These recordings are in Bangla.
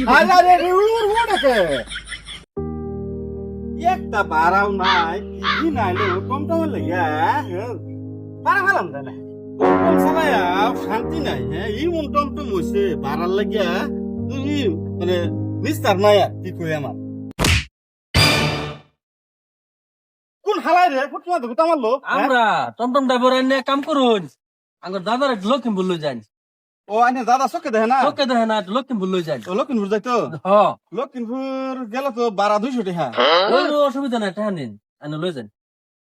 আরে রে ওটাকে একটা বাড়াও নাই কি নাইলে কম টম লাগিয়া পারা ফেলাম জানে কম সময় শান্তি নাই হ্যাঁ ই মন টম টম হইছে বাড়ার লাগিয়া তুই মানে নিস্তার নাই আর কি কই আমার কোন হালাই রে ফুটমা তো গুতা মারলো আমরা টমটম ড্রাইভার এনে কাম করুন আমার দাদার একটু লক্ষ্মীপুর লই যান ও আনে দাদা চোখে দেখে না চোখে দেখে না একটু লক্ষ্মীপুর লই যান ও লক্ষিমপুর যাইতো হ লক্ষিমপুর গেল তো 1200 টাকা ওই অসুবিধা নাই টাকা নিন এনে লই যান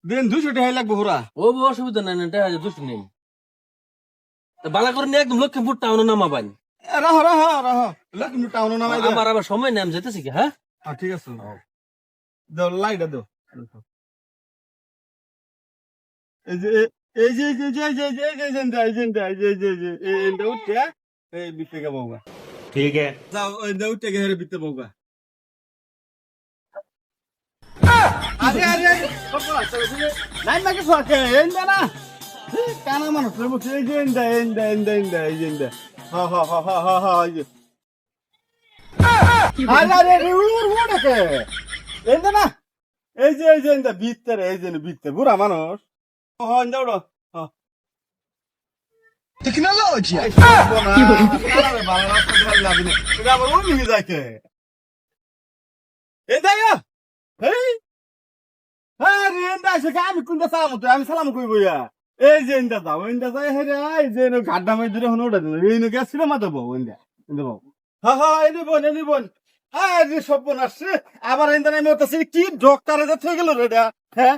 দিন 200 টাকা লাগবে পুরা ও অসুবিধা নাই টাকা দুশো নেই বালা করে নিয়ে একদম লক্ষ্মীপুর টাউনে নামাবান রাহ রাহ রাহ লক্ষিমপুর টাউন নামাই দে আমার আবার সময় নেই আমি যেতেছি কি হ্যাঁ ঠিক আছে দাও লাইট দাও এই যে এই যে এই যে এই যে এই যে এই যে এই যে এই যে এই যে উঠে এই বিতে কে বাবা ठीक है যাও এই যে উঠে কে বিতে বাবা আরে আরে নাই মাকে সরকে এন্ডা না কানা মানুষ রে মুখে এই যে এন্ডা এই যে এন্ডা হা হা হা হা হা হা এই যে আরে আরে ওটাকে এন্ডা না এই যে এন্ডা ভিতরে এই যে ভিতরে বুড়া মানুষ ও এন্ডা ওড়ো Tecnologia! কি বলি আরে বাবা রাস্তা ধরে লাভ নেই এটা আবার ওই নিয়ে যাইতে এই দাইয়া এই আরে এন্ডা সে আমি কোনটা সালাম তো আমি সালাম কইবো ইয়া এই যে এন্ডা দাও এন্ডা যাই হেরে এই যে গাড্ডা মে ধরে হন ওড়া দিল এই নো গ্যাস ছিল মাথা বউ এন্ডা বাবু হা হা এনি বোন আরে সব বোন আসছে আবার এন্ডা নামে ওতাছে কি ডক্টরে যা হয়ে গেল রে এটা হ্যাঁ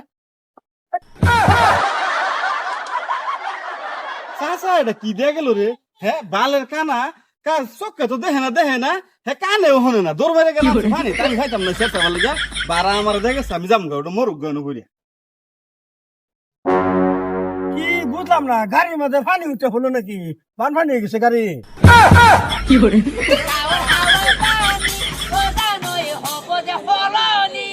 চাচা এটা কি দিয়ে গেল রে হ্যাঁ বালের কানা কার চোখে তো দেখে না হ্যাঁ কানেও হনে না দৌড় মেরে গেলাম পানি তাই খাইতাম না সেটা ভালো গা বারা আমার দেখেছে আমি যাম গা ওটা মরুক গান করিয়া কি বুঝলাম না গাড়ির মধ্যে পানি উঠে হলো নাকি পান পানি হয়ে গেছে গাড়ি কি করে ওটা নয় হব যে হলনি